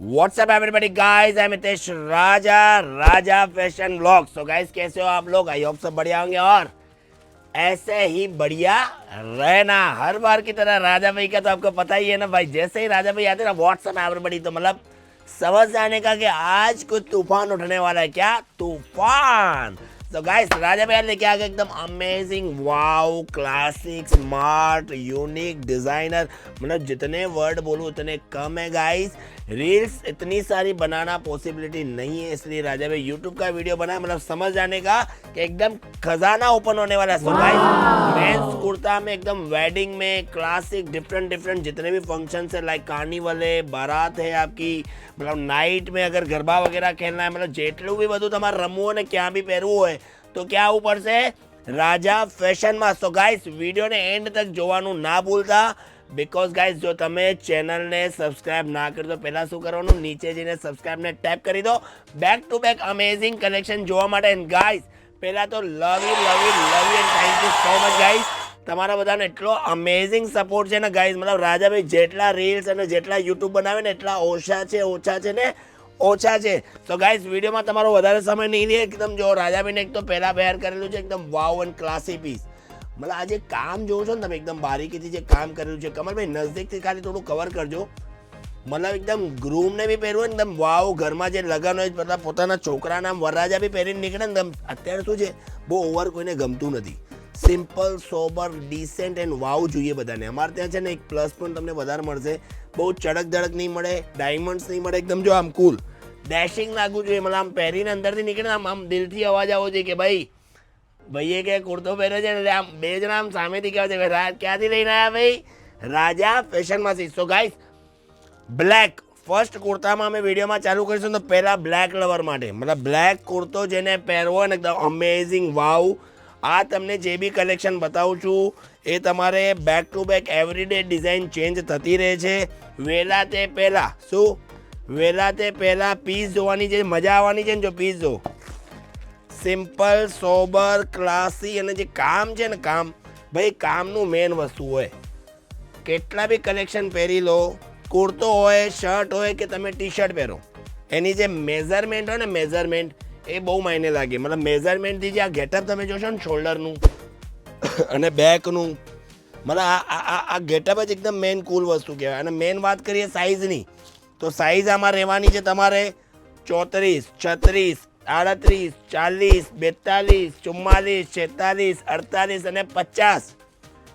What's up everybody guys, I'm Hitesh Raja fashion vlogs. तो guys कैसे हो आप लोग? आई होप सब बढ़िया होंगे और ऐसे ही बढ़िया रहना। हर बार की तरह राजा भाई का तो आपको पता ही है ना भाई, जैसे ही राजा भाई आते ना व्हाट्सअप एवरीबॉडी तो मतलब समझ जाने का कि आज कुछ तूफान उठने वाला है। क्या तूफान? तो गाइस राजा भैया लेके आ गए एकदम amazing, wow, classic, smart, unique, designer, मतलब जितने वर्ड बोलूँ उतने कम है गाइस। रील्स इतनी सारी बनाना पॉसिबिलिटी नहीं है, इसलिए राजा भाई यूट्यूब का वीडियो बनाया, मतलब समझ जाने का कि एकदम खजाना ओपन होने वाला है। सो गाइस मेंस कुर्ता में एकदम वेडिंग में क्लासिक डिफरेंट जितने भी फंक्शन है, लाइक कार्निवल है, बारात है आपकी, मतलब नाइट में अगर गरबा वगैरह खेलना है, मतलब जेटलू भी બધું તમારે રમવું ને ક્યાં બી પહેરવું હોય તો ક્યાં આવવું પડશે? રાજા ફેશનમાં। તો ગાઈસ વિડીયોને એન્ડ તક જોવાનું ના ભૂલતા, बिकॉज गाइस जो તમે ચેનલને સબસ્ક્રાઇબ ના કરી તો પહેલાં શું કરવાનું, નીચે જઈને સબસ્ક્રાઇબને ટેપ કરી દો back to back amazing collection જોવા માટે। એન્ડ ગાઈસ પહેલાં તો love you and thank you so much guys, તમારા બધાનો એટલો અમેઝિંગ સપોર્ટ છે ને ગાઈસ। મતલબ રાજાભાઈ જેટલા રીલ્સ અને જેટલા યુટ્યુબ બનાવે ને એટલા ઓછા છે। તો ગાઈસ વિડીયોમાં તમારો વધારે સમય નહીં લે, એકદમ જો રાજાભાઈને એક તો પહેલાં વેર કરેલું છે એકદમ વાવ એન્ડ ક્લાસી પીસ। मतलब आज काम जो છો ને તમે એકદમ બારીકીથી જે કામ કરેલું છે, કમલભાઈ નજદીકથી ખાલી થોડું કવર કરજો। मतलब એકદમ ગ્રૂમને બી પહેરવું એકદમ વાવ, ઘરમાં જે લગન હોય મતલબ પોતાના છોકરાના વરરાજા બી પહેરીને નીકળે ને, અત્યારે શું છે બહુ ઓવર કોઈને ગમતું નથી, સિમ્પલ સોબર ડિસેન્ટ એન્ડ વાવ જોઈએ બધાને। અમારે ત્યાં છે ને એક પ્લસ પોઈન્ટ તમને વધારે મળશે, બહુ ચડક ધડક નહીં મળે, ડાયમંડ્સ નહીં મળે, એકદમ જો આમ કુલ ડેશિંગ લાગવું જોઈએ, मतलब આમ પહેરીને અંદરથી નીકળે આમ દિલથી અવાજ આવવો જોઈએ કે ભાઈ ભાઈએ કે કુર્તો પહેર્યો છે ને, આમ બે જણા આમ સામેથી કહેવાય છે ક્યાંથી લઈને આવ્યા ભાઈ? રાજા ફેશનમાંથી। સો ગાઈસ બ્લેક ફર્સ્ટ કુર્તામાં અમે વિડીયોમાં ચાલુ કરીશું તો પહેલાં બ્લેક લવર માટે, મતલબ બ્લેક કુર્તો જેને પહેરવો હોય ને એકદમ અમેઝિંગ વાવ, આ તમને જે બી કલેક્શન બતાવું છું એ તમારે back to back every day design change થતી રહે છે। વહેલા તે પહેલાં શું, વહેલા તે પહેલાં પીસ જોવાની જે મજા આવવાની છે ને, જો પીસ જો સિમ્પલ સોબર ક્લાસી, અને જે કામ છે ને કામ, ભાઈ કામનું મેન વસ્તુ હોય। કેટલા બી કલેક્શન પહેરી લો, કુર્તો હોય, શર્ટ હોય કે તમે ટી શર્ટ પહેરો, એની જે મેઝરમેન્ટ હોય ને મેઝરમેન્ટ એ બહુ માયને લાગે। મતલબ મેઝરમેન્ટથી જે આ ગેટઅપ તમે જોશો ને શોલ્ડરનું અને બેકનું, મતલબ આ ગેટઅપ જ એકદમ મેન કુલ વસ્તુ કહેવાય। અને મેન વાત કરીએ સાઇઝની તો સાઇઝ આમાં રહેવાની છે તમારે 34, 36, 38, 40, 42, 44, 46, 48 અને 50,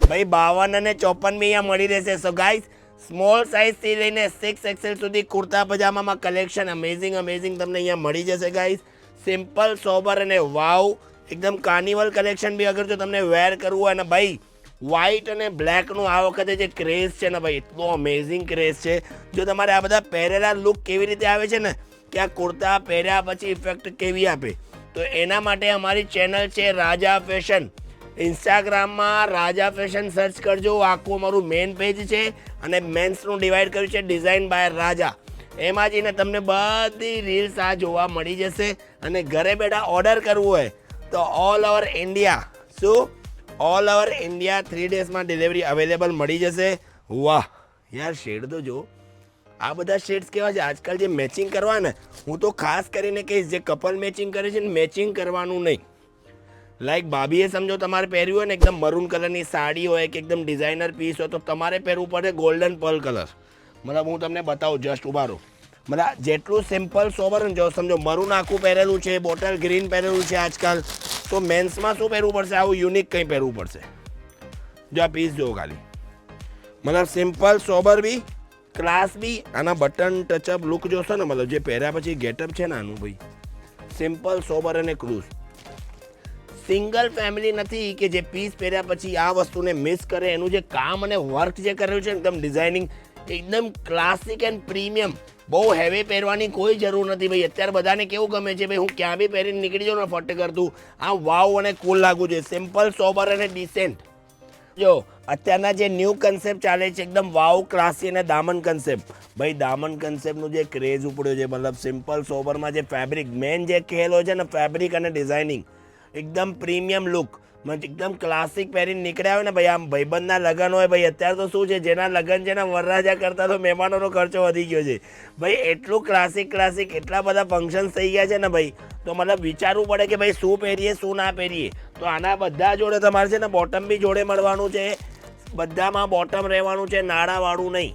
ભાઈ 52 અને 54 બી અહીંયા મળી રહેશે। સો ગાઈસ સ્મોલ સાઇઝથી લઈને 6XL સુધી કુર્તા પજામામાં કલેક્શન અમેઝિંગ તમને અહીંયા મળી જશે ગાઈસ। સિમ્પલ સોબર અને વાવ એકદમ કાર્નિવલ કલેક્શન બી અગર જો તમને વેર કરવું હોય ને ભાઈ, વ્હાઇટ અને બ્લેકનું આ વખતે જે ક્રેઝ છે ને ભાઈ, એટલો અમેઝિંગ ક્રેઝ છે। જો તમારે આ બધા પહેરેલા લુક કેવી રીતે આવે છે ને કે આ કુર્તા પહેર્યા પછી ઇફેક્ટ કેવી આપે, તો એના માટે અમારી ચેનલ છે રાજા ફેશન। ઇન્સ્ટાગ્રામમાં રાજા ફેશન સર્ચ કરજો, આખું અમારું મેઇન પેજ છે અને મેન્સનું ડિવાઈડ કર્યું છે ડિઝાઇન બાય રાજા, એમાં જઈને તમને બધી રીલ્સ આ જોવા મળી જશે। અને ઘરે બેઠા ઓર્ડર કરવું હોય તો ઓલ ઓવર ઇન્ડિયા, શું ઓલ ઓવર ઇન્ડિયા 3 ડેઝમાં ડિલિવરી અવેલેબલ મળી જશે। વાહ યાર શેડ તો જો, આ બધા શેડ્સ કેવા છે આજકાલ જે મેચિંગ કરવા ને, હું તો ખાસ કરીને કહીશ જે કપલ મેચિંગ કરે છે ને મેચિંગ કરવાનું નહીં। લાઈક ભાભીએ સમજો તમારે પહેર્યું હોય ને એકદમ મરૂન કલરની સાડી હોય કે એકદમ ડિઝાઇનર પીસ હોય તો તમારે પહેરવું પડે ગોલ્ડન પર્લ કલર। મતલબ હું તમને બતાવું જસ્ટ ઉભા રહો, મતલબ જેટલું સિમ્પલ સોબર ને જો સમજો મરૂન આખું પહેરેલું છે, બોટલ ગ્રીન પહેરેલું છે આજકાલ, તો મેન્સમાં શું પહેરવું પડશે? આવું યુનિક કંઈ પહેરવું પડશે। જો આ પીસ જો ખાલી, મતલબ સિમ્પલ સોબર બી ક્લાસ બી, આના બટન ટચઅપ લુક જોશો ને, મતલબ જે પહેર્યા પછી ગેટઅપ છે ને આનું ભાઈ સિમ્પલ સોબર અને ક્રૂઝ। સિંગલ ફેમિલી નથી કે જે પીસ પહેર્યા પછી આ વસ્તુને મિસ કરે, એનું જે કામ અને વર્ક જે કરેલું છે એકદમ ડિઝાઇનિંગ એકદમ ક્લાસિક એન્ડ પ્રીમિયમ, બહુ હેવી પહેરવાની કોઈ જરૂર નથી ભાઈ। અત્યારે બધાને કેવું ગમે છે ભાઈ હું ક્યાં બી પહેરીને નીકળી જાઉં ને ફટ કરતું આ વાવ અને કુલ લાગવું જોઈએ, સિમ્પલ સોબર અને ડિસેન્ટ। જો અત્યારના જે ન્યૂ કન્સેપ્ટ ચાલે છે એકદમ વાવ ક્લાસી અને દામન કન્સેપ્ટ, ભાઈ દામન કન્સેપ્ટનું જે ક્રેઝ ઉપડ્યો છે, મતલબ સિમ્પલ સોબરમાં જે ફેબ્રિક મેન જે કહેલો છે ને ફેબ્રિક અને ડિઝાઇનિંગ એકદમ પ્રીમિયમ લુક, એકદમ ક્લાસિક પહેરીને નીકળ્યા હોય ને ભાઈ, આમ ભાઈબંધના લગ્ન હોય ભાઈ, અત્યારે તો શું છે જેના લગ્ન છે ને વરરાજા કરતા તો મહેમાનોનો ખર્ચો વધી ગયો છે ભાઈ, એટલું ક્લાસિક એટલા બધા ફંક્શન્સ થઈ ગયા છે ને ભાઈ, તો મતલબ વિચારવું પડે કે ભાઈ શું પહેરીએ શું ના પહેરીએ. તો આના બધા જોડે તમારે છે ને બોટમ બી જોડે મળવાનું છે, બધામાં બોટમ રહેવાનું છે, નાળાવાળું નહીં,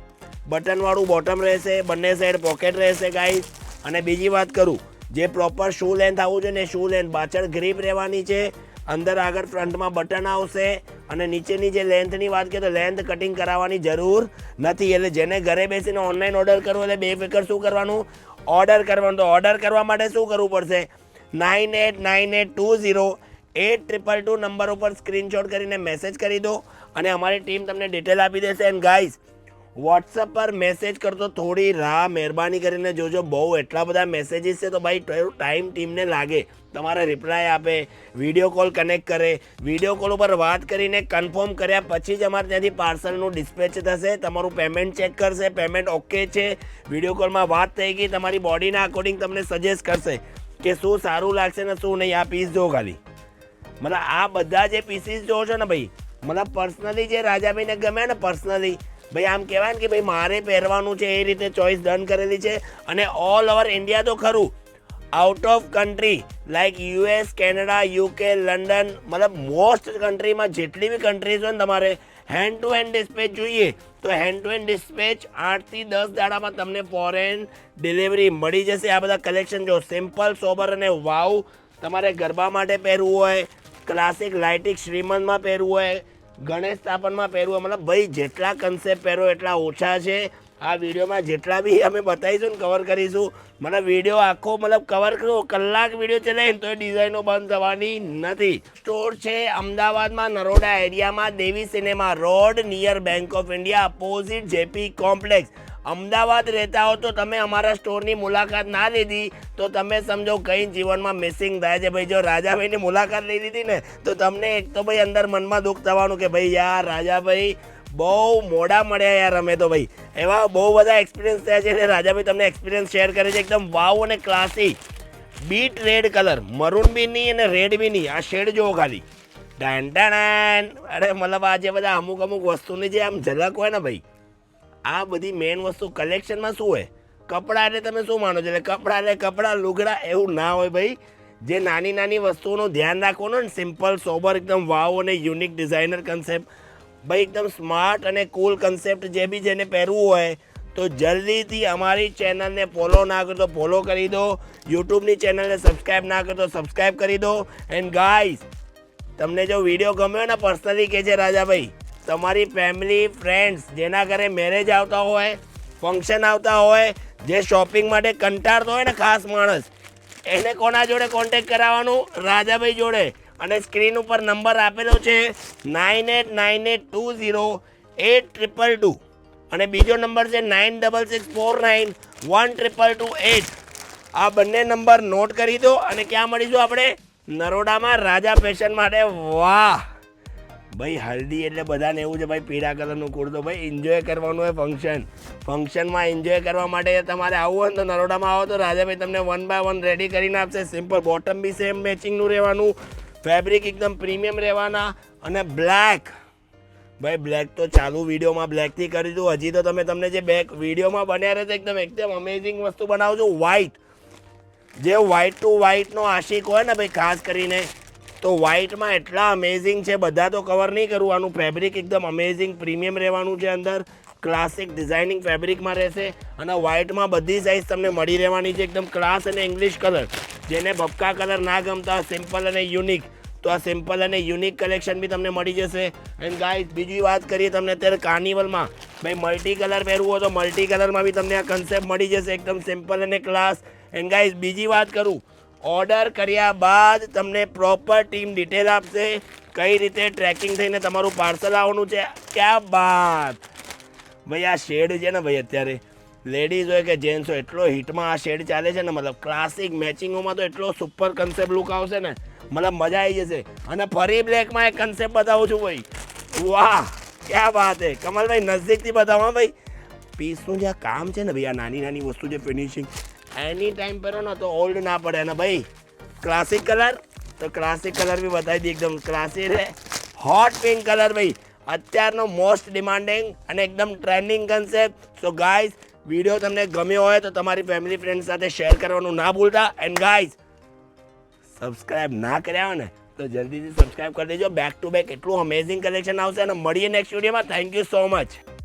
બટનવાળું બોટમ રહેશે, બંને સાઈડ પોકેટ રહેશે ગાઈસ. અને બીજી વાત કરું, જે પ્રોપર શૂ લેન્થ આવવું છે ને શૂ લેન્થ, પાછળ ગ્રીપ રહેવાની છે, અંદર આગળ ફ્રન્ટમાં બટન આવશે, અને નીચેની જે લેન્થની વાત કરીએ તો લેન્થ કટિંગ કરાવવાની જરૂર નથી. એટલે જેને ઘરે બેસીને ઓનલાઈન ઓર્ડર કરવો એટલે બેફિકર શું કરવાનું, ઓર્ડર કરવાનું. તો ઓર્ડર કરવા માટે શું કરવું પડશે, 9898208222 નંબર ઉપર સ્ક્રીનશોટ કરીને મેસેજ કરી દો અને અમારી ટીમ તમને ડિટેલ આપી દેશે. એન્ડ ગાઈઝ, વોટ્સઅપ પર મેસેજ કરતો થોડી રાહ મહેરબાની કરીને જોજો, બહુ એટલા બધા મેસેજીસ છે તો ભાઈ ટાઈમ ટીમને લાગે, તમારે રિપ્લાય આપે, વિડીયો કોલ કનેક્ટ કરે, વિડીયો કોલ ઉપર વાત કરીને કન્ફર્મ કર્યા પછી જ અમારે ત્યાંથી પાર્સલનું ડિસ્પેચ થશે, તમારું પેમેન્ટ ચેક કરશે, પેમેન્ટ ઓકે છે, વિડીયો કોલમાં વાત થઈ ગઈ, તમારી બોડીના અકોર્ડિંગ તમને સજેસ્ટ કરશે કે શું સારું લાગશે ને શું નહીં. આ પીસ જો ખાલી, મતલબ આ બધા જે પીસીસ જો છો ને ભાઈ, મતલબ પર્સનલી જે રાજાભાઈને ગમે ને પર્સનલી ભાઈ, આમ કહેવાય ને કે ભાઈ મારે પહેરવાનું છે એ રીતે ચોઈસ ડન કરેલી છે. અને ઓલ ઓવર ઇન્ડિયા તો ખરું, out of country like US, Canada, UK, London, મતલબ મોસ્ટ કન્ટ્રીમાં જેટલી બી કન્ટ્રીઝ હોય ને તમારે હેન્ડ ટુ હેન્ડ ડિસ્પેચ જોઈએ તો હેન્ડ ટુ હેન્ડ ડિસ્પેચ 8 થી 10 દાડામાં તમને ફોરેન ડિલિવરી મળી જશે. આ બધા કલેક્શન જો સિમ્પલ, સોબર અને વાવ, તમારે ગરબા માટે પહેરવું હોય, ક્લાસિક લાઇટિક શ્રીમંતમાં પહેરવું હોય, ગણેશ સ્થાપનમાં પહેરવું હોય, મતલબ ભાઈ જેટલા કન્સેપ્ટ પહેરો એટલા ઓછા છે. આ વિડીયોમાં જેટલા બી અમે બતાવીશું ને કવર કરીશું, મતલબ વિડીયો આખો મતલબ કવર કરો, કલાક વિડીયો ચલાવીને તો એ ડિઝાઇનો બંધ થવાની નથી. સ્ટોર છે અમદાવાદમાં નરોડા એરિયામાં, Devi cinema road near bank of India, opposite JP complex. Ahmedabad રહેતા હો તો તમે અમારા સ્ટોરની મુલાકાત ના લીધી તો તમે સમજો કંઈ જીવનમાં મિસિંગ થાય છે ભાઈ. જો રાજાભાઈની મુલાકાત લઈ લીધી ને તો તમને એક તો ભાઈ અંદર મનમાં દુઃખ થવાનું કે ભાઈ યાર રાજાભાઈ બહુ મોડા મળ્યા યાર અમે તો ભાઈ. એવા બહુ બધા એક્સપિરિયન્સ થયા છે એટલે રાજાભાઈ તમને એક્સપિરિયન્સ શેર કરે છે. એકદમ વાવ અને classy beet red colour, maroon બી નહીં અને રેડ બી નહીં, આ શેડ જુઓ ખાલી, ડાન ડાન. અરે મતલબ આ જે બધા અમુક વસ્તુની જે આમ ઝલક હોય ને ભાઈ, આ બધી મેઇન વસ્તુ કલેક્શનમાં શું હોય, કપડાં એટલે તમે શું માનો છો, એટલે કપડાં લુગડા એવું ના હોય ભાઈ. જે નાની વસ્તુઓનું ધ્યાન રાખવાનું ને, સિમ્પલ સોબર એકદમ વાવ અને યુનિક ડિઝાઇનર કન્સેપ્ટ ભાઈ, એકદમ સ્માર્ટ અને કૂલ કન્સેપ્ટ જે બી જેને પહેરવું હોય તો જલ્દીથી અમારી ચેનલને ફોલો ના કરો તો ફોલો કરી દો, યુટ્યુબની ચેનલને સબસ્ક્રાઈબ ના કરો તો સબસ્ક્રાઈબ કરી દો. એન્ડ ગાઈઝ, તમને જો વિડીયો ગમ્યો ને પર્સનલી કે છે રાજાભાઈ, તમારી ફેમિલી ફ્રેન્ડ્સ જેના ઘરે મેરેજ આવતા હોય, ફંક્શન આવતા હોય, જે શોપિંગ માટે કંટાળતો હોય ને ખાસ માણસ, એને કોના જોડે કોન્ટેક્ટ કરાવવાનું, રાજાભાઈ જોડે. અને સ્ક્રીન ઉપર નંબર આપેલો છે 9898208222 અને બીજો નંબર છે 9664912228. આ બંને નંબર નોટ કરી દો. અને ક્યાં મળીશું આપણે, નરોડામાં રાજા ફેશન માટે. વાહ ભાઈ, હલ્દી એટલે બધાને એવું છે ભાઈ પીળા કલરનું કુર્તો, ભાઈ એન્જોય કરવાનું હોય ફંક્શનમાં એન્જોય કરવા માટે તમારે આવવું હોય ને તો નરોડામાં આવો તો રાજાભાઈ તમને 1 by 1 રેડી કરીને આપશે. સિમ્પલ બોટમ બી સેમ મેચિંગનું રહેવાનું, ફેબ્રિક એકદમ પ્રીમિયમ રહેવાના. અને બ્લેક, ભાઈ બ્લેક તો ચાલુ વિડીયોમાં બ્લેકથી કરી દઉં, હજી તો તમને જે બેક વિડીયોમાં બન્યા રહે તો એકદમ અમેઝિંગ વસ્તુ બનાવજો. વ્હાઇટ, જે વ્હાઇટ ટુ વ્હાઇટનો આશિક હોય ને ભાઈ ખાસ કરીને, તો વ્હાઇટમાં એટલા અમેઝિંગ છે, બધા તો કવર નહીં કરું. આનું ફેબ્રિક એકદમ અમેઝિંગ પ્રીમિયમ રહેવાનું છે, અંદર ક્લાસિક ડિઝાઇનિંગ ફેબ્રિકમાં રહેશે. અને વ્હાઇટમાં બધી સાઇઝ તમને મળી રહેવાની છે, એકદમ ક્લાસ અને ઇંગ્લિશ કલર. જેને ભપકા કલર ના ગમતા, સિમ્પલ અને યુનિક, તો આ સિમ્પલ અને યુનિક કલેક્શન બી તમને મળી જશે. એન્ડ ગાઈઝ, બીજી વાત કરીએ, તમને અત્યારે કાર્નિવલમાં ભાઈ મલ્ટી કલર પહેરવું હોય તો મલ્ટી કલરમાં બી તમને આ કન્સેપ્ટ મળી જશે, એકદમ સિમ્પલ અને ક્લાસ. એન્ડ ગાઈઝ, બીજી વાત કરું, ઓર્ડર કર્યા બાદ તમને પ્રોપર ટીમ ડિટેલ આપશે, કઈ રીતે ટ્રેકિંગ થઈને તમારું પાર્સલ આવવાનું છે. ક્યાં બાત ભાઈ, આ શેડ છે ને ભાઈ, અત્યારે લેડીઝ હોય કે જેન્ટ્સ હોય એટલો હિટમાં આ શેડ ચાલે છે ને, મતલબ ક્લાસિક મેચિંગોમાં તો એટલો સુપર કન્સેપ્ટ લુક આવશે ને, મતલબ મજા આવી જશે. અને ફરી બ્લેકમાં એક કન્સેપ્ટ બતાવું છું ભાઈ, વાહ ક્યાં વાત હે કમલભાઈ, નજદીકથી બતાવો ભાઈ. પીસનું જે કામ છે ને ભાઈ, આ નાની વસ્તુ છે ફિનિશિંગ, એની ટાઈમ પહેરો ને તો ઓલ્ડ ના પડે. અને ભાઈ ક્લાસિક કલર તો ક્લાસિક કલર બી બતાવી દી, એકદમ ક્લાસી છે. હોટ પિંક કલર ભાઈ અત્યારનો મોસ્ટ ડિમાન્ડિંગ અને એકદમ trending concept. So guys video તમને ગમ્યો હોય તો તમારી ફેમિલી ફ્રેન્ડ સાથે શેર કરવાનું ના ભૂલતા. એન્ડ ગાઈઝ સબસ્ક્રાઇબ ના કર્યા હોય ને તો જલ્દીથી સબસ્ક્રાઇબ કરી દેજો. બેક ટુ બેક એટલું અમેઝિંગ કલેક્શન આવશે અને મળીએ નેક્સ્ટ વિડીયોમાં. Thank you so much.